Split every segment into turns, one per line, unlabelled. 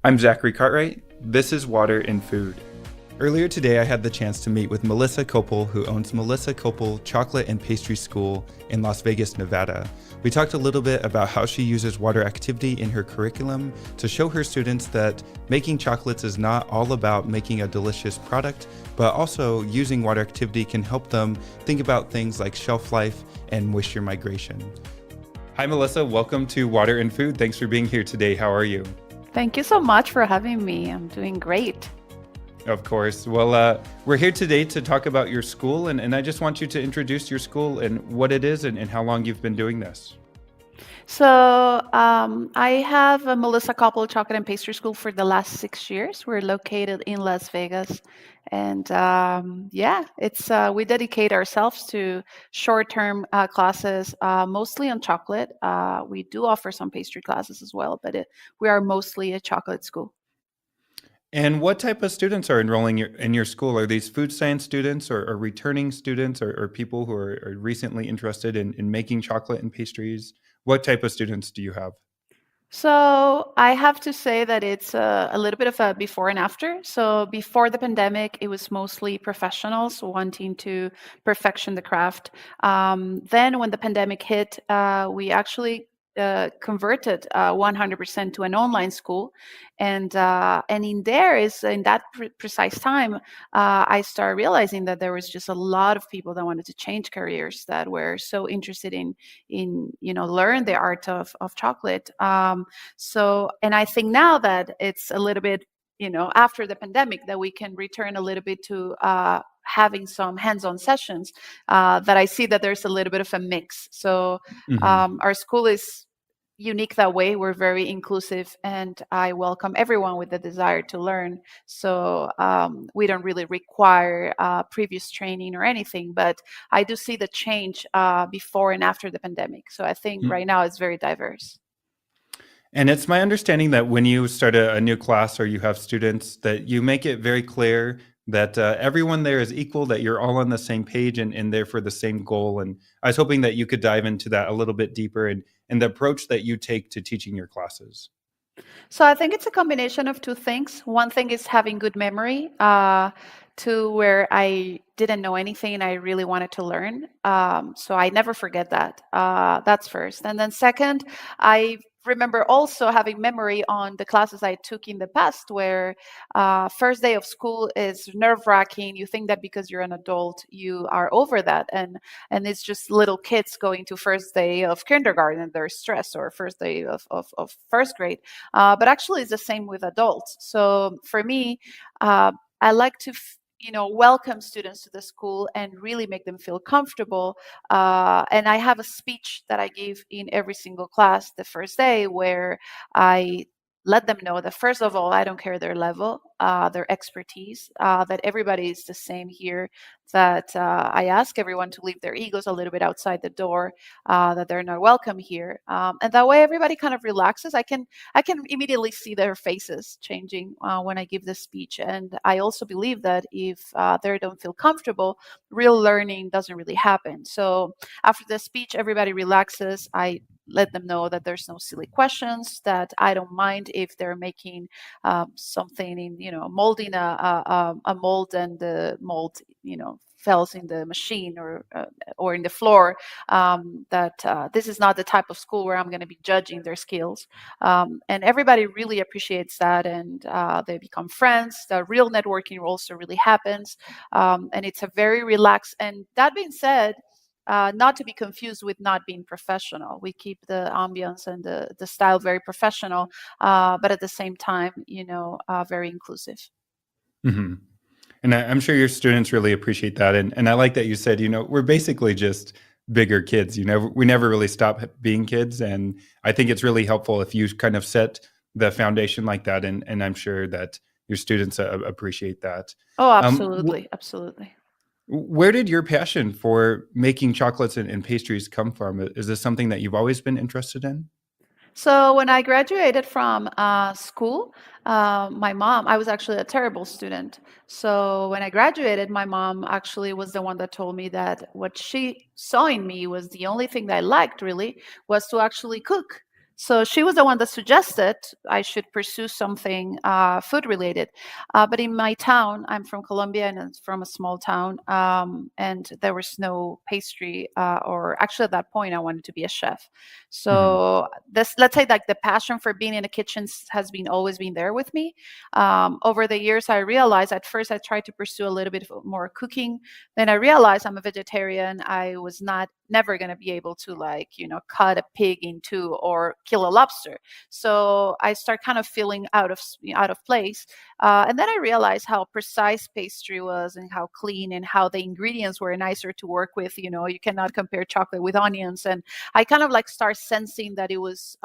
I'm Zachary Cartwright. This is Water and Food. Earlier today, I had the chance to meet with Melissa Coppel, who owns Melissa Coppel Chocolate and Pastry School in Las Vegas, Nevada. We talked a little bit about how she uses water activity in her curriculum to show her students that making chocolates is not all about making a delicious product, but also using water activity can help them think about things like shelf life and moisture migration. Hi, Melissa. Welcome to Water and Food. Thanks for being here today. How are you?
Thank you so much for having me. I'm doing great.
Of course. Well, we're here today to talk about your school, and I just want you to introduce your school and what it is and how long you've been doing this.
I have a Melissa Coppel Chocolate and Pastry School for the last 6 years. We're located in Las Vegas, and it's we dedicate ourselves to short-term classes, mostly on chocolate. We do offer some pastry classes as well, but we are mostly a chocolate school.
And what type of students are enrolling in your school? Are these food science students or returning students or people who are recently interested in making chocolate and pastries? What type of students do you have?
So I have to say that it's a little bit of a before and after. So before the pandemic, it was mostly professionals wanting to perfection the craft. Then when the pandemic hit, we actually converted 100% to an online school, and in that precise time, I started realizing that there was just a lot of people that wanted to change careers that were so interested in learn the art of chocolate. And I think now that it's a little bit, after the pandemic, that we can return a little bit to having some hands-on sessions, that I see that there's a little bit of a mix. So
Hmm.
our school is unique that way. We're very inclusive, and I welcome everyone with the desire to learn. So we don't really require previous training or anything, but I do see the change before and after the pandemic. So I think right now it's very diverse.
And it's my understanding that when you start a new class or you have students, that you make it very clear that everyone there is equal, that you're all on the same page and there for the same goal. And I was hoping that you could dive into that a little bit deeper and the approach that you take to teaching your classes.
So I think it's a combination of two things. One thing is having good memory, to where I didn't know anything and I really wanted to learn. So I never forget that. That's first. And then second, I remember also having memory on the classes I took in the past where first day of school is nerve wracking. You think that because you're an adult, you are over that. And it's just little kids going to first day of kindergarten, they're stressed, or first day of first grade. But actually, it's the same with adults. So for me, I like to welcome students to the school and really make them feel comfortable. And I have a speech that I give in every single class the first day where I let them know that first of all, I don't care their level, their expertise, that everybody is the same here, that I ask everyone to leave their egos a little bit outside the door, that they're not welcome here. And that way everybody kind of relaxes. I can immediately see their faces changing when I give the speech. And I also believe that if they don't feel comfortable, real learning doesn't really happen. So after the speech, everybody relaxes. I let them know that there's no silly questions, that I don't mind if they're making something in, molding a mold, and the mold, falls in the machine or in the floor, that this is not the type of school where I'm going to be judging their skills. And everybody really appreciates that, and they become friends. The real networking also really happens, and it's a very relaxed. And that being said, not to be confused with not being professional. We keep the ambience and the style very professional, but at the same time, very inclusive.
Hmm. And I'm sure your students really appreciate that. And I like that you said, we're basically just bigger kids. We never really stop being kids. And I think it's really helpful if you kind of set the foundation like that. And I'm sure that your students appreciate that.
Oh,
Wh-
absolutely, absolutely.
where did your passion for making chocolates and pastries come from? Is this something that you've always been interested in?
So when I graduated from school, my mom, I was actually a terrible student. So when I graduated, my mom actually was the one that told me that what she saw in me was the only thing that I liked really was to actually cook. So she was the one that suggested I should pursue something food related. But in my town, I'm from Colombia and it's from a small town, and there was no pastry, or actually at that point, I wanted to be a chef.
Hmm.
So this, let's say, like the passion for being in the kitchen has been always been there with me. Over the years, I realized at first I tried to pursue a little bit more cooking. Then I realized I'm a vegetarian. I was not never going to be able to, like, cut a pig in two or kill a lobster. So I start kind of feeling out of place. And then I realized how precise pastry was and how clean and how the ingredients were nicer to work with. You cannot compare chocolate with onions. And I kind of like start sensing that it was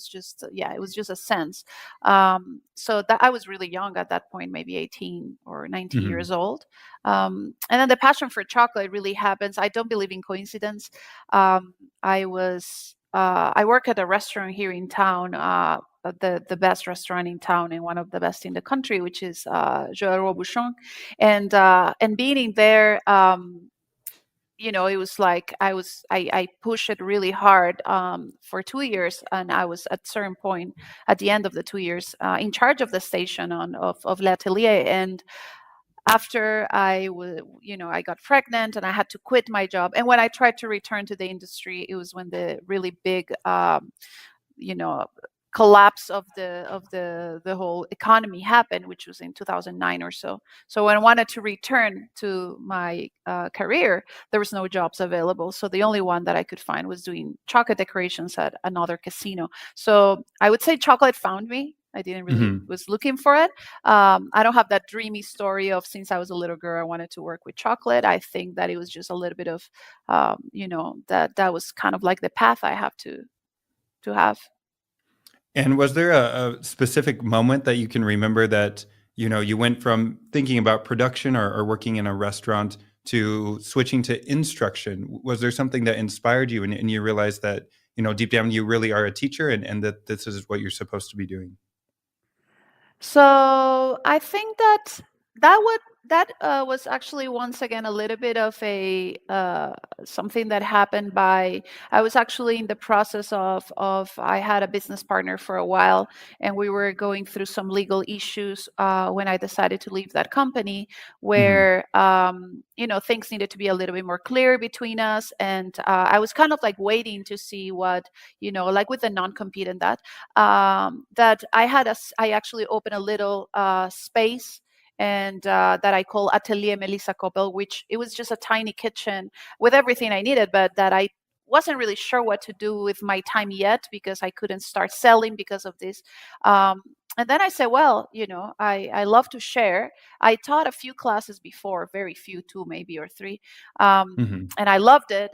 just, yeah, it was just a sense. So that I was really young at that point, maybe 18 or 19
Hmm.
years old. And then the passion for chocolate really happens. I don't believe in coincidence. I work at a restaurant here in town, the best restaurant in town and one of the best in the country, which is Joël Robuchon. And being in there, it was like I pushed it really hard for 2 years, and I was at certain point at the end of the 2 years in charge of the station of L'Atelier. And after I got pregnant and I had to quit my job. And when I tried to return to the industry, it was when the really big, you know, collapse of the whole economy happened, which was in 2009 or so. So when I wanted to return to my career, there was no jobs available. So the only one that I could find was doing chocolate decorations at another casino. So I would say chocolate found me. I didn't really
Hmm.
was looking for it. I don't have that dreamy story of since I was a little girl I wanted to work with chocolate. I think that it was just a little bit of, that was kind of like the path I have to have.
And was there a specific moment that you can remember that, you went from thinking about production or working in a restaurant to switching to instruction? Was there something that inspired you and you realized that, deep down you really are a teacher and that this is what you're supposed to be doing?
So I think that was actually once again a little bit of a something that happened by. I was actually in the process of I had a business partner for a while, and we were going through some legal issues when I decided to leave that company,
Hmm.
where things needed to be a little bit more clear between us, and I was kind of like waiting to see what, like with the non-compete and that I actually opened a little space, and that I call Atelier Melissa Coppel, which it was just a tiny kitchen with everything I needed, but that I wasn't really sure what to do with my time yet because I couldn't start selling because of this. Um, and then I said, well, I love to share. I taught a few classes before, very few, two maybe or three,
Hmm.
and I loved it.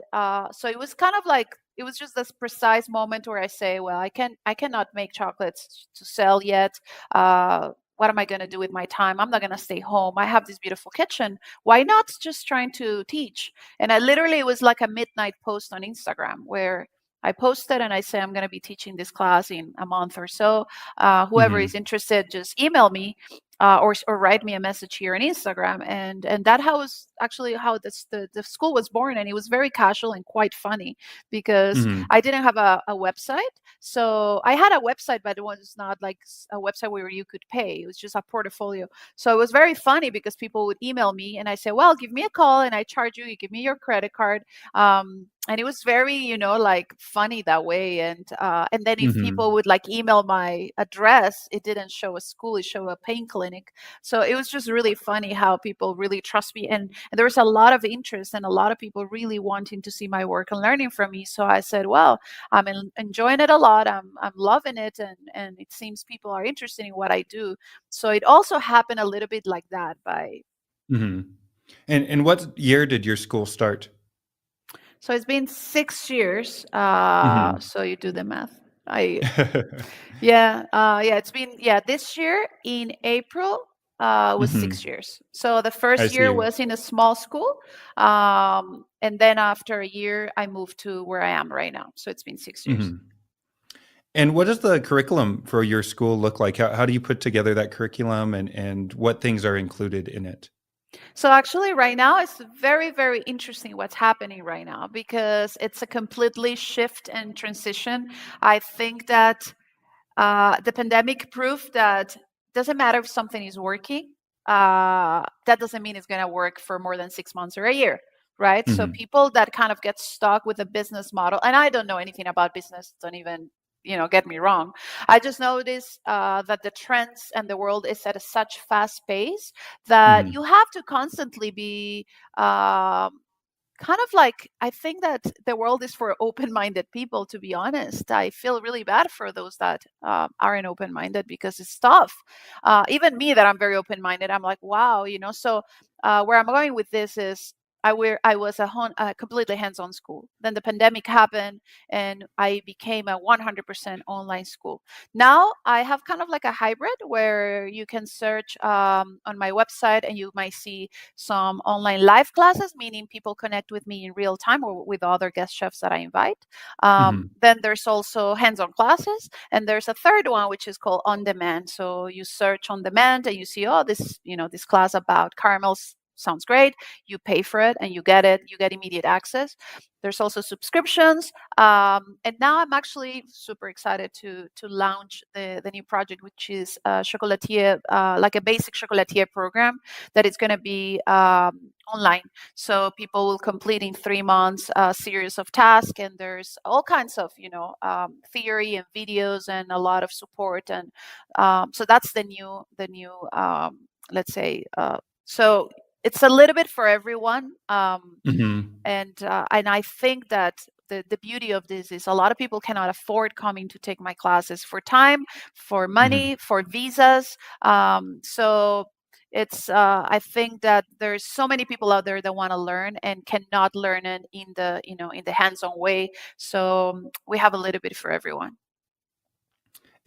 So it was kind of like it was just this precise moment where I say, well, I cannot make chocolates to sell yet. What am I going to do with my time? I'm not going to stay home. I have this beautiful kitchen. Why not just trying to teach? And I literally, it was like a midnight post on Instagram where I posted and I say, I'm going to be teaching this class in a month or so. Whoever is
Hmm.
interested, just email me. Or write me a message here on Instagram, and that was actually how the school was born, and it was very casual and quite funny because
Hmm.
I didn't have a website. So I had a website, but it was not like a website where you could pay. It was just a portfolio. So it was very funny because people would email me and I say, well, give me a call and I charge you. You give me your credit card. And it was very, like funny that way. And then if people
Hmm.
would like email my address, it didn't show a school, it showed a pain clinic. So it was just really funny how people really trust me. And there was a lot of interest and a lot of people really wanting to see my work and learning from me. So I said, well, I'm enjoying it a lot. I'm loving it, and it seems people are interested in what I do. So it also happened a little bit like that.
Hmm. And what year did your school start?
So it's been 6 years.
Hmm.
So you do the math. I yeah, it's been, yeah, this year in April was
Hmm.
6 years. So the
I
first year
see.
was in a small school, and then after a year I moved to where I am right now. So it's been 6 years.
Hmm. And what does the curriculum for your school look like? How do you put together that curriculum and what things are included in it?
So actually, right now, it's very, very interesting what's happening right now because it's a completely shift and transition. I think that the pandemic proved that doesn't matter if something is working. That doesn't mean it's going to work for more than 6 months or a year, right? So
Hmm.
people that kind of get stuck with a business model, and I don't know anything about business, don't even get me wrong. I just notice that the trends and the world is at a such fast pace that
Hmm.
you have to constantly be um, kind of like, I think that the world is for open-minded people, to be honest. I feel really bad for those that aren't open-minded because it's tough. Even me, that I'm very open-minded, I'm like, wow, so where I'm going with this is I was a completely hands-on school. Then the pandemic happened, and I became a 100% online school. Now I have kind of like a hybrid where you can search on my website, and you might see some online live classes, meaning people connect with me in real time or with other guest chefs that I invite.
Hmm.
Then there's also hands-on classes, and there's a third one which is called on demand. So you search on demand, and you see, oh, this class about caramels sounds great. You pay for it, and you get it. You get immediate access. There's also subscriptions, and now I'm actually super excited to launch the new project, which is chocolatier, like a basic chocolatier program that is going to be online. So people will complete in 3 months a series of tasks, and there's all kinds of theory and videos and a lot of support. And so that's the new let's say. So it's a little bit for everyone.
Hmm.
And I think that the beauty of this is a lot of people cannot afford coming to take my classes for time, for
Hmm.
money, for visas. So it's I think that there's so many people out there that want to learn and cannot learn it in the hands-on way. So we have a little bit for everyone.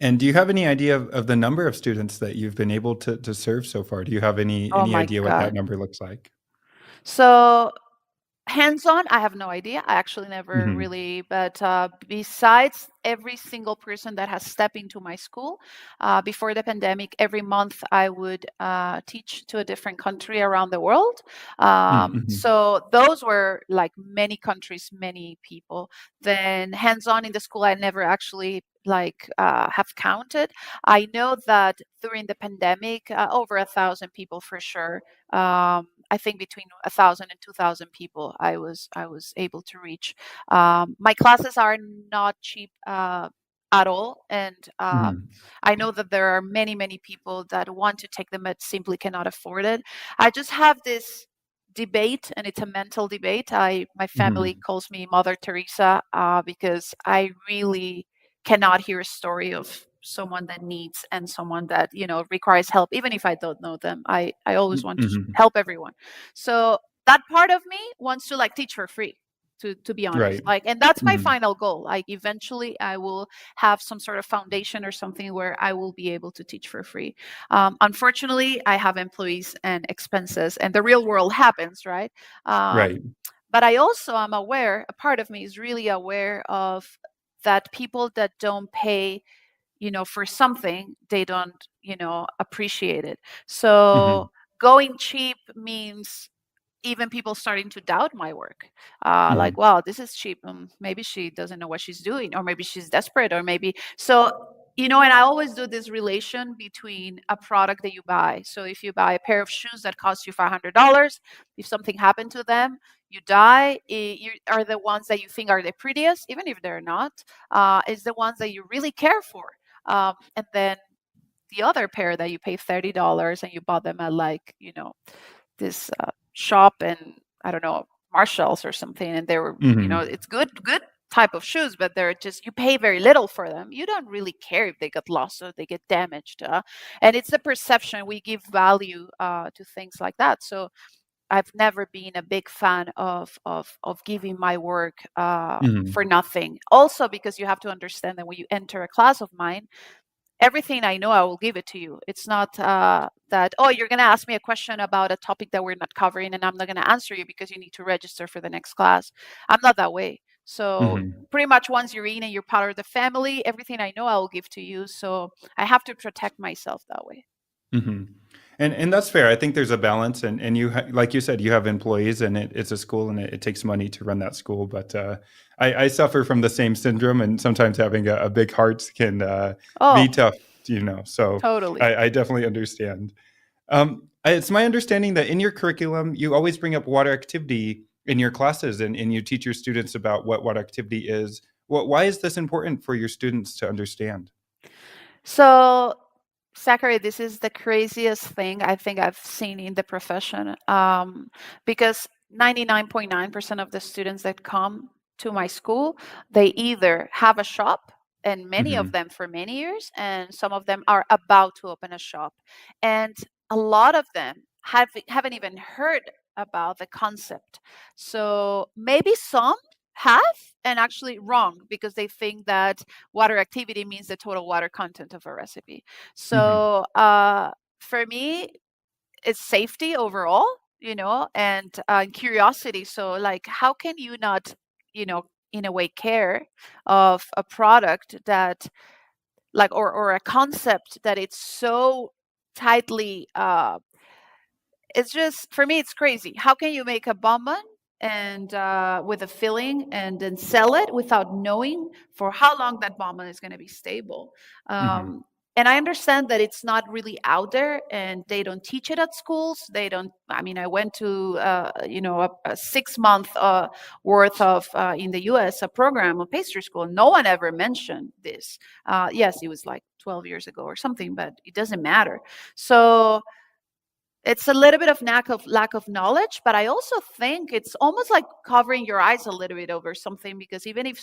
And do you have any idea of the number of students that you've been able to serve so far? Do you have any
Oh
any
my
idea what that
God.
number looks like?
So hands-on, I have no idea. I actually never
Hmm.
really, but besides every single person that has stepped into my school, before the pandemic, every month I would teach to a different country around the world.
Hmm.
So those were like many countries, many people. Then hands-on in the school, I never actually like have counted. I know that during the pandemic, over 1,000 people for sure. I think between 1,000 and 2,000 people I was able to reach. My classes are not cheap at all, and
Hmm.
I know that there are many, many people that want to take them but simply cannot afford it. I just have this debate, and it's a mental debate. My family
Hmm.
calls me Mother Teresa because I really cannot hear a story of someone that needs and someone that requires help, even if I don't know them. I always want to
Hmm.
help everyone. So that part of me wants to like teach for free, to be honest,
Right.
like, and that's my
Hmm.
final goal. Like eventually I will have some sort of foundation or something where I will be able to teach for free. Unfortunately, I have employees and expenses, and the real world happens, right?
Right.
But I also am aware, a part of me is really aware of that people that don't pay for something, they don't appreciate it. So
Hmm.
going cheap means even people starting to doubt my work. Like,
Hmm.
wow, this is cheap. Maybe she doesn't know what she's doing, or maybe she's desperate, or maybe so. And I always do this relation between a product that you buy. So if you buy a pair of shoes that cost you $500, if something happened to them, you die. You are the ones that you think are the prettiest, even if they're not. Is the ones that you really care for. And then the other pair that you pay $30 and you bought them at like this shop in, I don't know, Marshalls or something, and they were,
Hmm.
it's good type of shoes, but they're just, you pay very little for them. You don't really care if they get lost or they get damaged, and it's the perception. We give value to things like that. So I've never been a big fan of giving my work for
Hmm.
nothing. Also, because you have to understand that when you enter a class of mine, everything I know, I will give it to you. It's not that, oh, you're going to ask me a question about a topic that we're not covering, and I'm not going to answer you because you need to register for the next class. I'm not that way. So
Hmm.
pretty much once you're in and you're part of the family, everything I know, I will give to you. So I have to protect myself that way.
Hmm. And that's fair. I think there's a balance, and like you said, you have employees, and it's a school, and it takes money to run that school. But I suffer from the same syndrome, and sometimes having a big heart can be
Oh,
tough, So
totally.
I definitely understand. It's my understanding that in your curriculum, you always bring up water activity in your classes, and you teach your students about what water activity is. Why is this important for your students to understand?
So, Zachary, this is the craziest thing I think I've seen in the profession, because 99.9% of the students that come to my school, they either have a shop, and many of
Hmm.
them for many years, and some of them are about to open a shop. And a lot of them haven't even heard about the concept. So maybe some have, and actually wrong, because they think that water activity means the total water content of a recipe.
Hmm.
So for me, it's safety overall, and curiosity. So, like, how can you not, you know, in a way, care of a product that, like, or a concept that it's so tightly it's just, for me, it's crazy. How can you make a bonbon and with a filling and then sell it without knowing for how long that bonbon is going to be stable?
Hmm.
Um, and I understand that it's not really out there, and they don't teach it at schools. They don't. I mean, I went to a 6 month worth of in the U.S. a program of pastry school. No one ever mentioned this. Yes, it was like 12 years ago or something, but it doesn't matter. So it's a little bit of lack of knowledge, but I also think it's almost like covering your eyes a little bit over something, because even if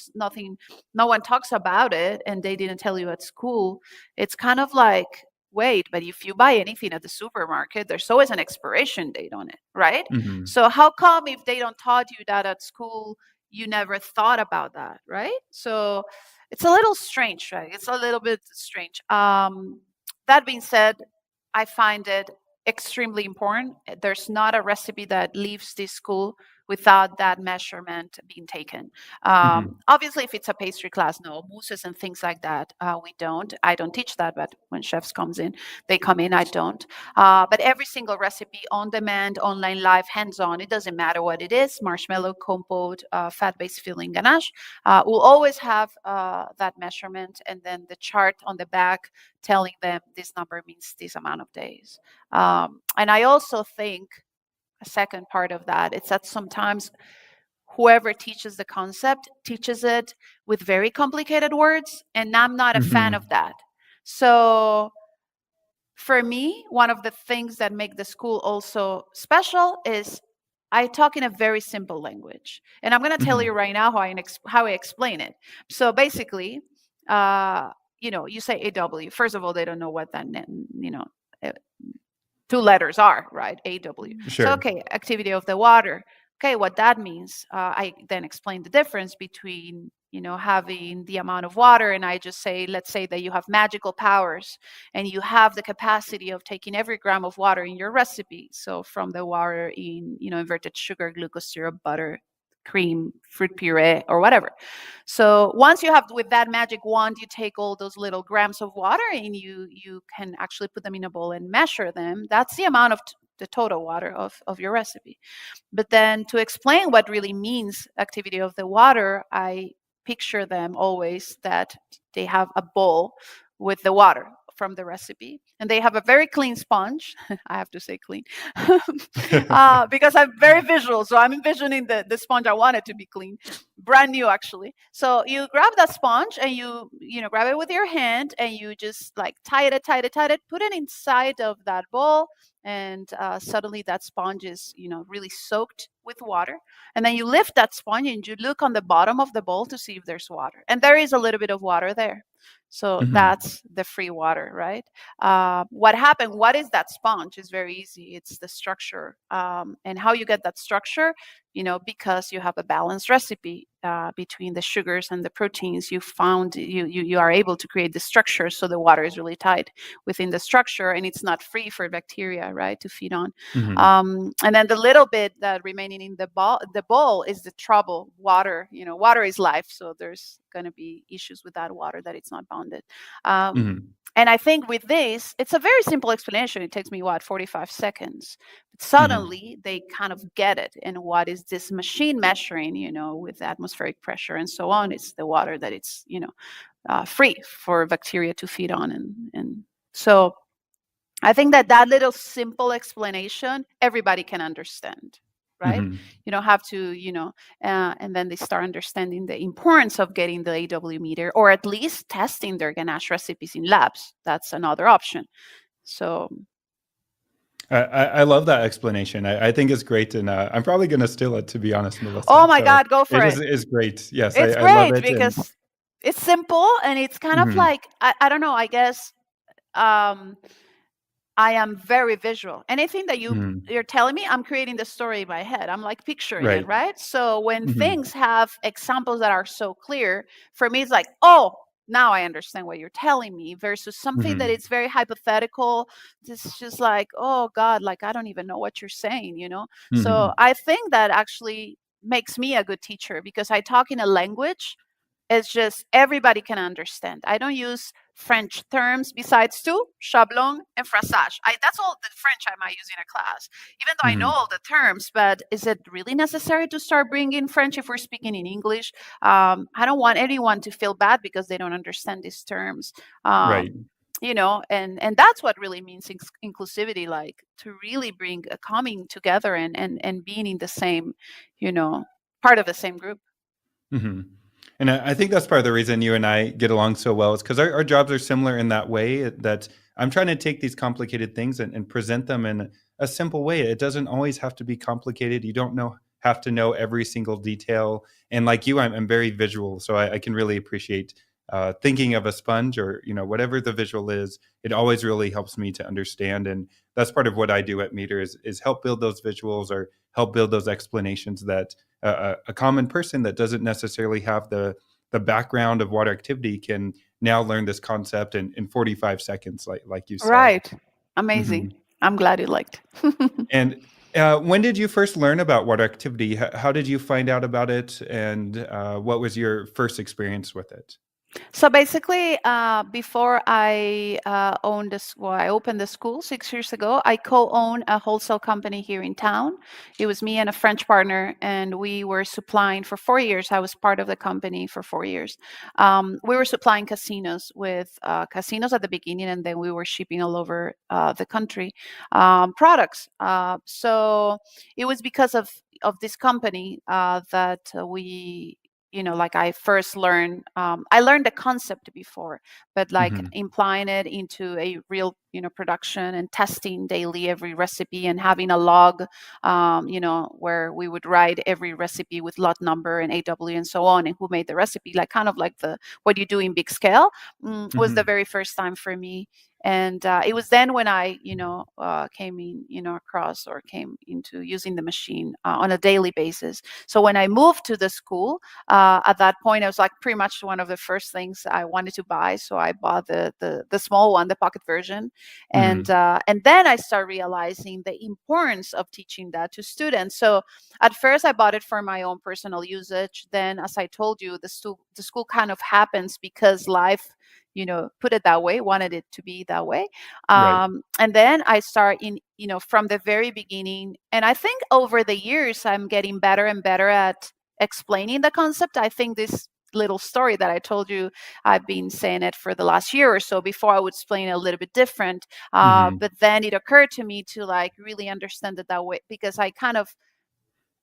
no one talks about it and they didn't tell you at school, it's kind of like, wait, but if you buy anything at the supermarket, there's always an expiration date on it, right?
Hmm.
So how come if they don't taught you that at school, you never thought about that, right? So it's a little strange, right? It's a little bit strange. That being said, I find it extremely important. There's not a recipe that leaves this school without that measurement being taken.
Hmm.
Obviously, if it's a pastry class, no mousses and things like that. We don't. I don't teach that, but when chefs they come in. I don't. But every single recipe, on demand, online, live, hands-on, it doesn't matter what it is: marshmallow, compote, fat-based filling, ganache. We'll always have that measurement, and then the chart on the back telling them this number means this amount of days. And I also think a second part of that is that sometimes whoever teaches the concept teaches it with very complicated words, and I'm not a fan of
Hmm.
that. So for me, one of the things that make the school also special is I talk in a very simple language, and I'm going to tell you
Hmm.
right now how I explain it. So basically, uh, you say AW. First of all, they don't know what that uh, two letters are, right? AW. So,
Sure.
okay, activity of the water. Okay, what that means, I then explain the difference between, having the amount of water, and I just say, let's say that you have magical powers and you have the capacity of taking every gram of water in your recipe. So from the water in, inverted sugar, glucose syrup, butter, cream, fruit puree, or whatever. So once you have, with that magic wand, you take all those little grams of water and you can actually put them in a bowl and measure them. That's the amount of the total water of your recipe. But then to explain what really means activity of the water, I picture them always that they have a bowl with the water from the recipe, and they have a very clean sponge. I have to say clean because I'm very visual, so I'm envisioning the sponge. I want it to be clean, brand new actually. So you grab that sponge and you grab it with your hand, and you just like tie it, put it inside of that bowl, and suddenly that sponge is really soaked with water. And then you lift that sponge and you look on the bottom of the bowl to see if there's water, and there is a little bit of water there. So
Hmm.
that's the free water, right? What happened? What is that sponge? Is very easy. It's the structure, and how you get that structure. Because you have a balanced recipe between the sugars and the proteins. You are able to create the structure, so the water is really tight within the structure, and it's not free for bacteria, right, to feed on.
Hmm.
And then the little bit that remaining in the bowl is the trouble. Water, water is life, so there's going to be issues with that water that it's not bonded. Um,
Hmm.
and I think with this, it's a very simple explanation. It takes me, what, 45 seconds. But
Hmm.
suddenly they kind of get it. And what is this machine measuring, with atmospheric pressure and so on? It's the water that it's, free for bacteria to feed on. And so I think that little simple explanation, everybody can understand, right?
Hmm.
You don't have to, and then they start understanding the importance of getting the AW meter, or at least testing their ganache recipes in labs. That's another option. So,
I love that explanation. I think it's great, and I'm probably going to steal it, to be honest, Melissa.
oh my
So
God, go for
it
it.
is great. Yes,
It's
I love
great
it, and
because it's simple and it's kind of
mhm,
like, I don't know, I guess. Um, I am very visual. Anything that
mhm,
you're telling me, I'm creating the story in my head. I'm like picturing it,
right.
right? So when
Hmm.
things have examples that are so clear, for me it's like, oh, now I understand what you're telling me, versus something that
Hmm.
it's very hypothetical. It's just like, oh God, like I don't even know what you're saying. So
Hmm.
I think that actually makes me a good teacher because I talk in a language it's just everybody can understand. I don't use French terms besides two, chablon and phrasage. That's all the French I might use in a class, even though I know
Hmm.
all the terms. But is it really necessary to start bringing French if we're speaking in English? I don't want anyone to feel bad because they don't understand these terms.
Right.
And that's what really means inclusivity, like to really bring a coming together and being in the same, you know, part of the same group.
Hmm. And I think that's part of the reason you and I get along so well is because our jobs are similar in that way that I'm trying to take these complicated things and present them in a simple way. It doesn't always have to be complicated. You don't have to know every single detail. And like you, I'm very visual, so I can really appreciate thinking of a sponge or whatever the visual is. It always really helps me to understand, and that's part of what I do at Meter is help build those visuals or help build those explanations that a common person that doesn't necessarily have the background of water activity can now learn this concept in 45 seconds, like you said.
Right. Amazing.
Hmm.
I'm glad you liked.
And when did you first learn about water activity? How did you find out about it? And what was your first experience with it?
So basically, before I owned this, well, I opened the school 6 years ago. I co-own a wholesale company here in town. It was me and a French partner, and we were supplying for 4 years. I was part of the company for 4 years. We were supplying casinos with casinos at the beginning, and then we were shipping all over the country products. So it was because of this company that we like I first learned I learned the concept before, but like
Hmm.
implying it into a real production and testing daily every recipe and having a log where we would write every recipe with lot number and AW and so on, and who made the recipe, like kind of like the what you do in big scale. Was the
Hmm.
very first time for me. And it was then when I came in across or came into using the machine on a daily basis. So when I moved to the school, at that point, it was like pretty much one of the first things I wanted to buy. So I bought the small one, the pocket version,
Hmm.
and then I started realizing the importance of teaching that to students. So at first, I bought it for my own personal usage. Then, as I told you, the school kind of happens because life put it that way, wanted it to be that way.
Right.
And then I start in from the very beginning, and I think over the years I'm getting better and better at explaining the concept. I think this little story that I told you, I've been saying it for the last year or so. Before I would explain it a little bit different,
Hmm.
but then it occurred to me to like really understand it that way, because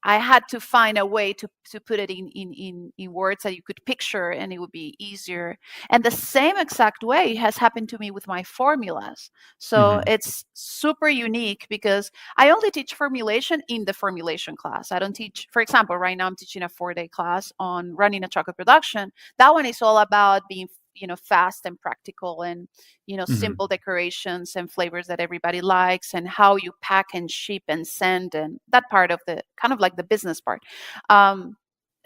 I had to find a way to put it in words that you could picture and it would be easier. And the same exact way has happened to me with my formulas. So
Hmm.
it's super unique because I only teach formulation in the formulation class. I don't teach, for example, right now I'm teaching a 4-day class on running a chocolate production. That one is all about being fast and practical, and simple
Hmm.
decorations and flavors that everybody likes, and how you pack and ship and send, and that part of the kind of like the business part. um,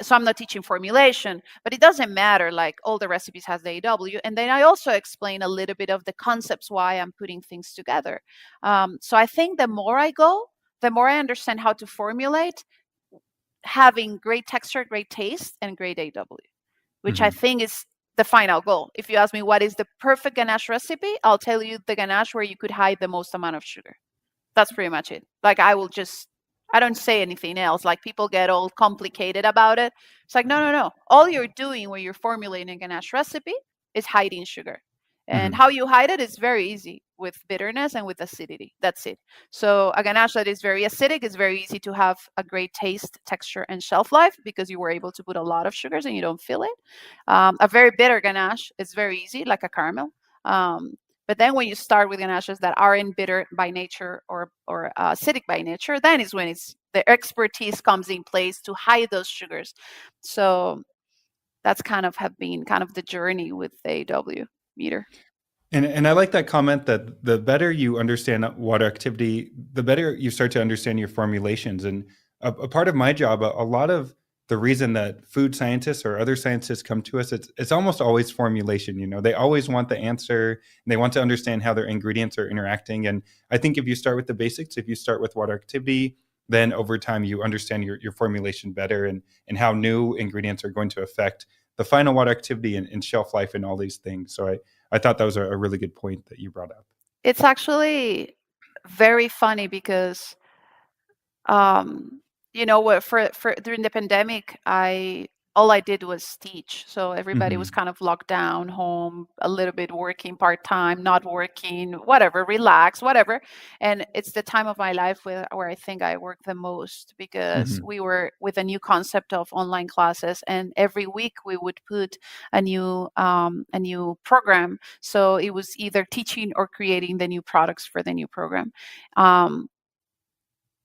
so I'm not teaching formulation, but it doesn't matter, like all the recipes has the AW, and then I also explain a little bit of the concepts, why I'm putting things together. So I think the more I go, the more I understand how to formulate, having great texture, great taste, and great AW, which I
Hmm.
think is the final goal. If you ask me what is the perfect ganache recipe, I'll tell you the ganache where you could hide the most amount of sugar. That's pretty much it. Like I don't say anything else. Like people get all complicated about it. It's like, no, no, no. All you're doing when you're formulating a ganache recipe is hiding sugar. And
Hmm.
how you hide it is very easy with bitterness and with acidity. That's it. So a ganache that is very acidic is very easy to have a great taste, texture, and shelf life because you were able to put a lot of sugars and you don't feel it. A very bitter ganache is very easy, like a caramel. Um, but then when you start with ganaches that aren't bitter by nature or acidic by nature, then is when it's the expertise comes in place to hide those sugars. So that's kind of have been kind of the journey with the AW meter.
And I like that comment that the better you understand water activity, the better you start to understand your formulations. And a part of my job, a lot of the reason that food scientists or other scientists come to us, it's almost always formulation. You know, they always want the answer, and they want to understand how their ingredients are interacting. And I think if you start with the basics, if you start with water activity, then over time you understand your formulation better, and how new ingredients are going to affect the final water activity and shelf life and all these things. So I thought that was a really good point that you brought up.
It's actually very funny because um what for during the pandemic, I all I did was teach, so everybody was
Hmm.
kind of locked down home a little bit, working part-time, not working, whatever, relax, whatever. And it's the time of my life where I think I work the most because
Hmm.
we were with a new concept of online classes, and every week we would put a new program, so it was either teaching or creating the new products for the new program. um,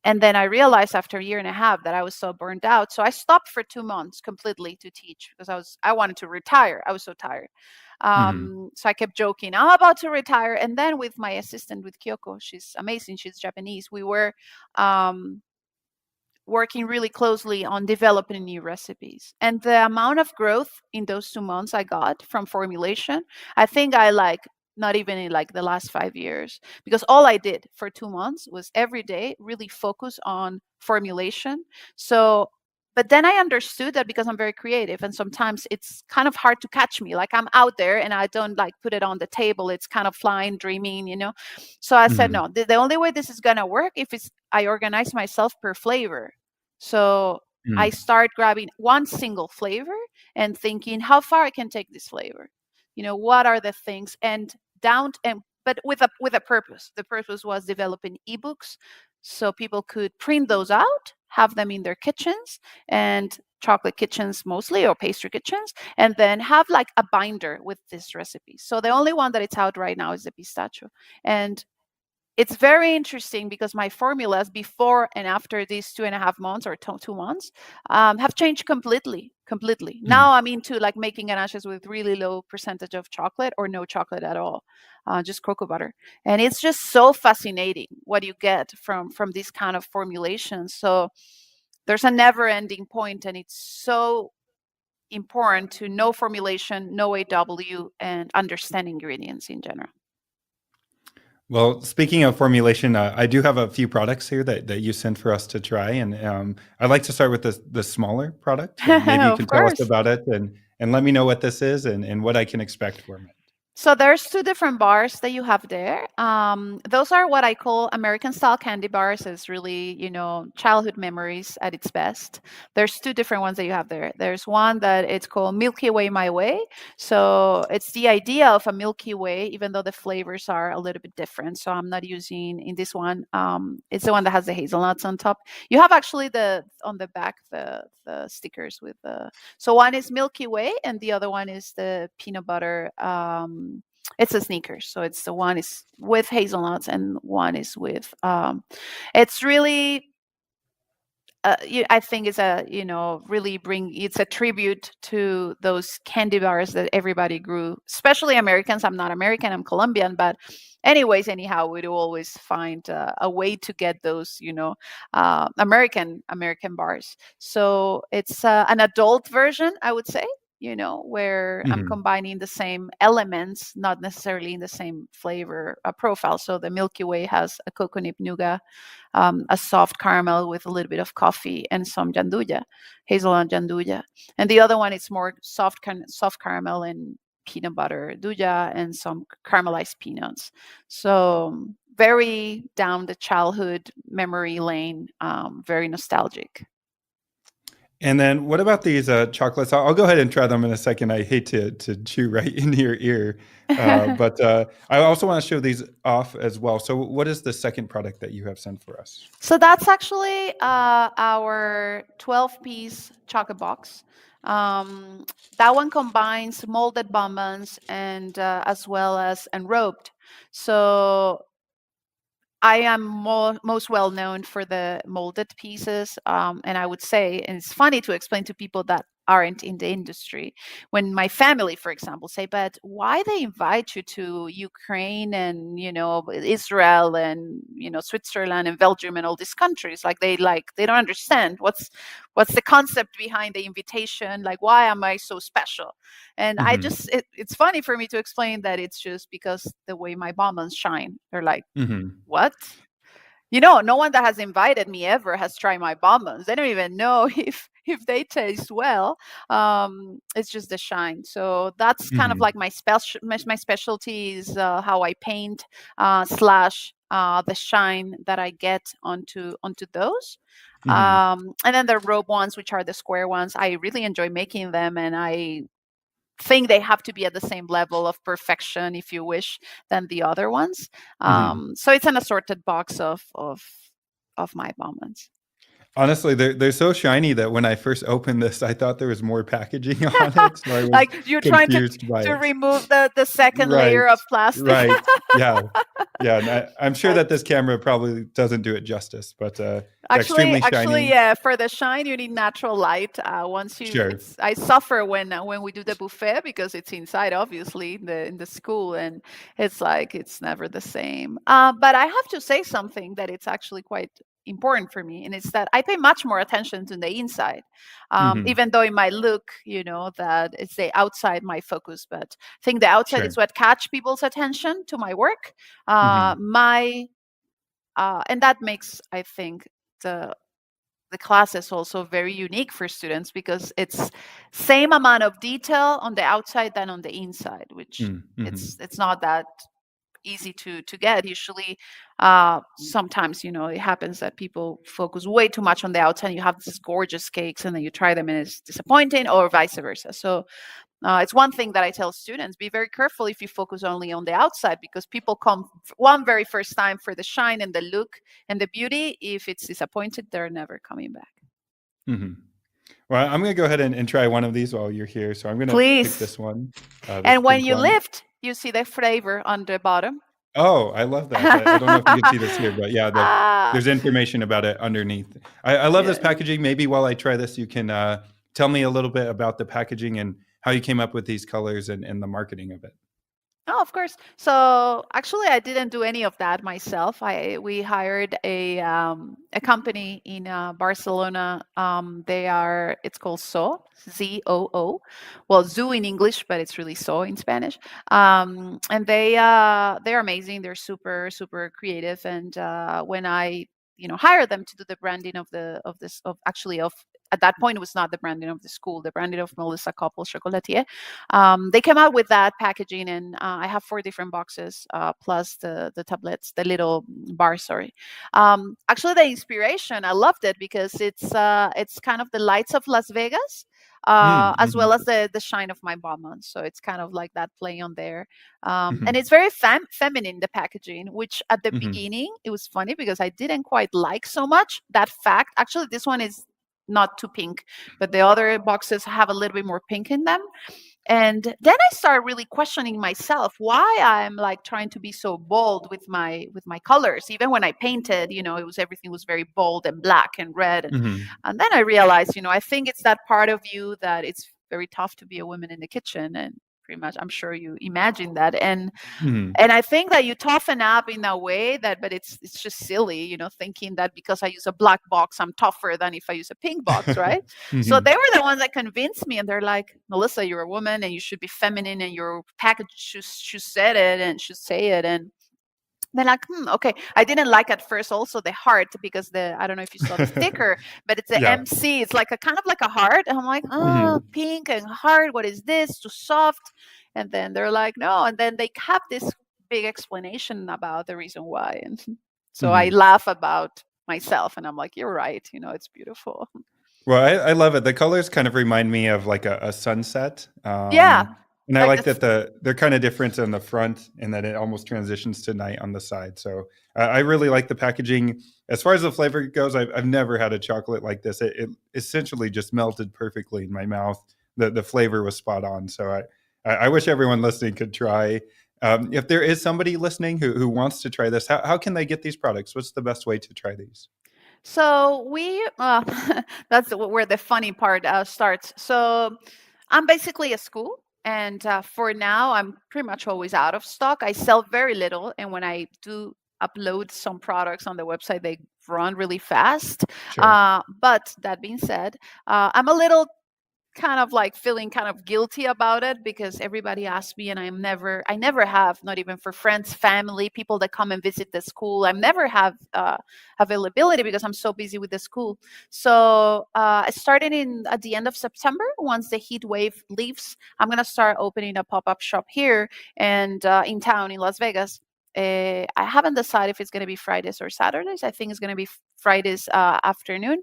and then I realized after a year and a half that I was so burned out. So I stopped for 2 months completely to teach because I wanted to retire. I was so tired.
Hmm.
So I kept joking, I'm about to retire. And then with my assistant, with Kyoko, she's amazing. She's Japanese. We were um, working really closely on developing new recipes. And the amount of growth in those 2 months I got from formulation, I think I like not even in like the last 5 years, because all I did for 2 months was every day really focus on formulation. So but then I understood that because I'm very creative and sometimes it's kind of hard to catch me. Like I'm out there and I don't like put it on the table. It's kind of flying, dreaming. So I said,
Hmm.
no, the only way this is going to work if it's I organize myself per flavor. So I
Hmm.
start grabbing one single flavor and thinking how far I can take this flavor. What are the things and down and but with a purpose. The purpose was developing ebooks so people could print those out, have them in their kitchens and chocolate kitchens mostly or pastry kitchens, and then have like a binder with this recipe. So the only one that it's out right now is the pistachio. And it's very interesting because my formulas before and after these 2.5 months or 2 months have changed completely.
Hmm.
Now I'm into like making ganaches with really low percentage of chocolate or no chocolate at all, just cocoa butter. And it's just so fascinating what you get from these kind of formulations. So there's a never ending point, and it's so important to know formulation, know AW, and understand ingredients in general.
Well, speaking of formulation, I do have a few products here that you sent for us to try, and I'd like to start with the smaller product. Maybe you
Of
can tell us
course.
about it and let me know what this is and what I can expect from it.
So there's two different bars that you have there. Those are what I call American style candy bars. It's really, childhood memories at its best. There's two different ones that you have there. There's one that it's called Milky Way My Way. So it's the idea of a Milky Way, even though the flavors are a little bit different. So I'm not using in this one. It's the one that has the hazelnuts on top. You have actually the on the back the stickers with the. So one is Milky Way, and the other one is the peanut butter. It's a Snickers, so it's the one is with hazelnuts and one is with. It's really. I think it's a really bring it's a tribute to those candy bars that everybody grew, especially Americans. I'm not American, I'm Colombian, but anyhow, we'd always find a way to get those American bars. So it's an adult version, I would say. where I'm
Hmm.
combining the same elements, not necessarily in the same flavor profile. So the Milky Way has a coconut nougat, a soft caramel with a little bit of coffee and some janduja, hazelnut janduja. And the other one is more soft caramel and peanut butter duja and some caramelized peanuts. So very down the childhood memory lane, very nostalgic.
And then what about these chocolates? I'll go ahead and try them in a second. I hate to chew right into your ear, but I also want to show these off as well. So, what is the second product that you have sent for us?
So that's actually our 12-piece chocolate box. Um, that one combines molded bonbons and as well as enrobed. So I am most well known for the molded pieces, and I would say, and it's funny to explain to people that aren't in the industry. When my family, for example, say, "But why they invite you to Ukraine and Israel and Switzerland and Belgium and all these countries? They don't understand what's the concept behind the invitation. Like, why am I so special?" And
Hmm.
it's funny for me to explain that it's just because the way my bonbons shine. They're like,
Hmm.
what? No one that has invited me ever has tried my bonbons. They don't even know if they taste well. It's just the shine. So that's kind of
Hmm.
like my specialty is how I paint slash the shine that I get onto those.
Hmm.
And then the robe ones, which are the square ones, I really enjoy making them, and I think they have to be at the same level of perfection, if you wish, than the other ones.
Hmm.
So it's an assorted box of my bonbons.
Honestly, they're so shiny that when I first opened this, I thought there was more packaging on it, so I was
Like you're trying to
confused by
to
it.
remove the second
Right,
layer of plastic.
right, yeah, yeah, and I'm sure that
That's
this camera probably doesn't do it justice, but it's extremely
actually,
shiny.
yeah. For the shine, you need natural light. Once you,
Sure.
it's I suffer when we do the buffet because it's inside, obviously, in the school, and it's never the same. But I have to say something that it's actually quite important for me, and it's that I pay much more attention to the inside,
Mhm.
even though it might look, that it's the outside my focus, but I think the outside
Sure.
is what catch people's attention to my work.
Mhm.
My And that makes, I think, the the class is also very unique for students because it's same amount of detail on the outside than on the inside, which
Mm, mhm.
it's not that easy to get. Usually, sometimes it happens that people focus way too much on the outside. You have these gorgeous cakes, and then you try them and it's disappointing, or vice versa. So it's one thing that I tell students: be very careful if you focus only on the outside, because people come one very first time for the shine and the look and the beauty. If it's disappointed, they're never coming back.
Mhm. Well, I'm gonna go ahead and try one of these while you're here, so I'm gonna pick
Please.
this one, this
And when
pink
you
one.
lift, you see the flavor on the bottom.
Oh, I love that. I don't know if you can see this here, but yeah,
Ah,
there's information about it underneath. I love this
yeah.
packaging. Maybe while I try this, you can, tell me a little bit about the packaging and how you came up with these colors and the marketing of it.
Oh, of course. So actually, I didn't do any of that myself. We hired a company in Barcelona. It's called ZOO. Well, Zoo in English, but it's really So in Spanish. And they're amazing. They're super super creative. And when I hired them to do the branding of this of actually of at that point it was not the branding of the school, the branding of Melissa Coppel Chocolatier. They came out with that packaging, and I have 4 different boxes plus the tablets, the little bar. Sorry. Actually, the inspiration, I loved it because it's kind of the lights of Las Vegas.
Mm,
As well
mhm,
as the shine of my bonbons, so it's kind of like that play on there, and
mhm,
it's very feminine, the packaging. Which at the
mhm,
beginning it was funny because I didn't quite like so much that fact. Actually, this one is not too pink, but the other boxes have a little bit more pink in them. And then I started really questioning myself why I'm like trying to be so bold with my colors. Even when I painted, everything was very bold and black and red. and,
mhm.
and then I realized, I think it's that part of you that it's very tough to be a woman in the kitchen, and pretty much. I'm sure you imagine that.
Mhm.
And I think that you toughen up in a way that, but it's just silly, thinking that because I use a black box, I'm tougher than if I use a pink box, right? So
Mhm.
they were the ones that convinced me, and they're like, Melissa, you're a woman and you should be feminine, and your package should say it and should say it. And then like, okay. I didn't like at first also the heart, because I don't know if you saw the sticker, but it's the
Yeah.
MC. It's like a kind of like a heart. And I'm like, oh,
Mhm.
pink and heart. What is this? Too soft. And then they're like, no. And then they have this big explanation about the reason why. And so I
Mhm.
laugh about myself, and I'm like, you're right. It's beautiful.
Well, I love it. The colors kind of remind me of like a sunset.
Yeah.
And I
Like
like
this.
that they're kind of different on the front and that it almost transitions to night on the side. So I really like the packaging. As far as the flavor goes, I've never had a chocolate like this. It essentially just melted perfectly in my mouth. The flavor was spot on. So I wish everyone listening could try. If there is somebody listening who wants to try this, how can they get these products? What's the best way to try these?
So that's where the funny part starts. So I'm basically a school, and for now, I'm pretty much always out of stock. I sell very little, and when I do upload some products on the website, they run really fast.
Sure.
But that being said, I'm a little kind of like feeling kind of guilty about it, because everybody asks me, and I never have, not even for friends, family, people that come and visit the school, I never have availability because I'm so busy with the school. So starting in at the end of September, once the heat wave leaves, I'm going to start opening a pop-up shop here and in town in Las Vegas. I haven't decided if it's going to be Fridays or Saturdays. I think it's going to be Fridays afternoon.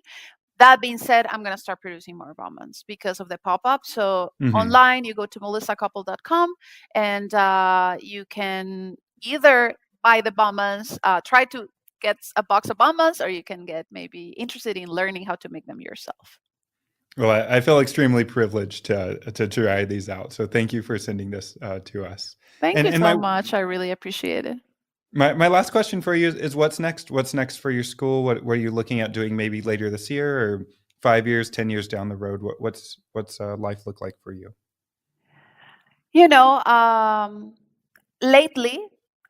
That being said, I'm going to start producing more bonbons because of the pop-up. So
Hmm.
online, you go to melissacoppel.com, and you can either buy the bonbons, try to get a box of bonbons, or you can get maybe interested in learning how to make them yourself.
Well, I feel extremely privileged to try these out. So thank you for sending this to us.
Thank
And
you
and
so
my
much. I really appreciate it.
my last question for you is what's next? What's next for your school? What are you looking at doing maybe later this year or 5 years, 10 years down the road? What's life look like for you?
You know, lately,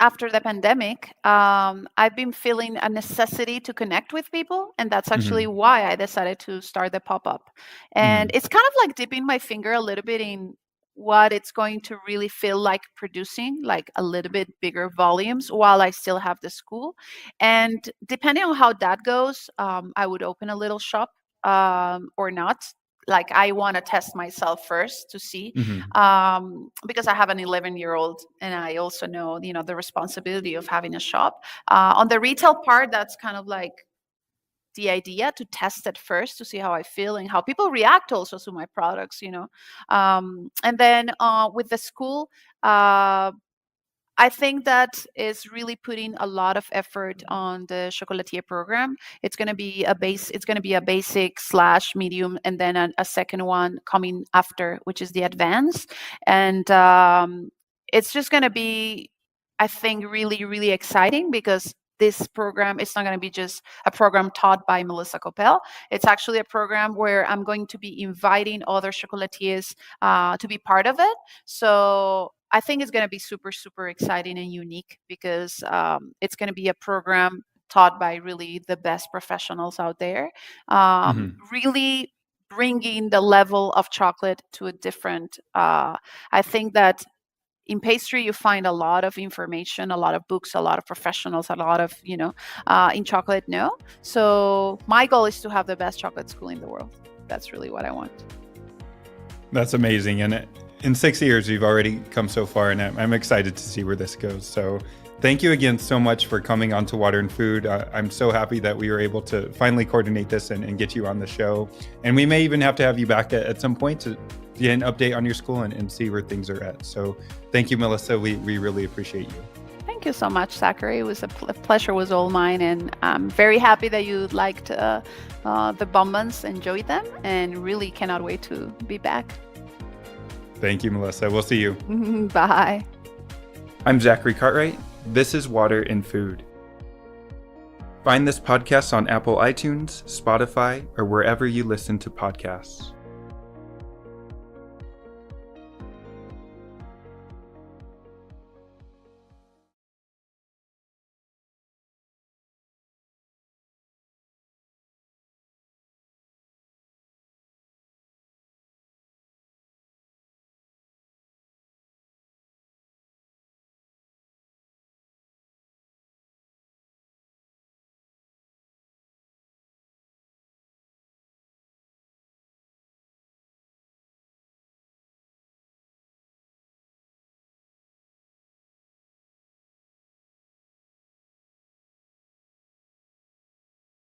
after the pandemic, I've been feeling a necessity to connect with people, and that's actually
Hmm.
why I decided to start the pop-up. And
Hmm.
it's kind of like dipping my finger a little bit in what it's going to really feel like producing, like a little bit bigger volumes while I still have the school. And depending on how that goes, I would open a little shop or not. Like, I want to test myself first to see,
Hmm.
because I have an 11-year-old, and I also know, the responsibility of having a shop. On the retail part, that's kind of like the idea to test it first to see how I feel and how people react also to my products. And then with the school, uh, I think that is really putting a lot of effort on the chocolatier program. It's going to be a basic slash medium, and then a second one coming after, which is the advanced. And it's just going to be, I think, really, really exciting, because this program is not going to be just a program taught by Melissa Coppel. It's actually a program where I'm going to be inviting other chocolatiers to be part of it. So I think it's going to be super, super exciting and unique, because it's going to be a program taught by really the best professionals out there,
Hmm.
really bringing the level of chocolate to a different. I think that in pastry you find a lot of information, a lot of books, a lot of professionals, a lot of in chocolate, no. So my goal is to have the best chocolate school in the world. That's really what I want.
That's amazing. And in 6 years, you've already come so far, and I'm excited to see where this goes. So thank you again so much for coming on to Water and Food. I'm so happy that we were able to finally coordinate this and get you on the show. And we may even have to have you back at some point to get an update on your school and see where things are at. So thank you, Melissa. We really appreciate you.
Thank you so much, Zachary. It was pleasure was all mine, and I'm very happy that you liked the bonbons, enjoyed them, and really cannot wait to be back.
Thank you, Melissa. We'll see you.
Bye.
I'm Zachary Cartwright. This is Water and Food. Find this podcast on Apple iTunes, Spotify, or wherever you listen to podcasts.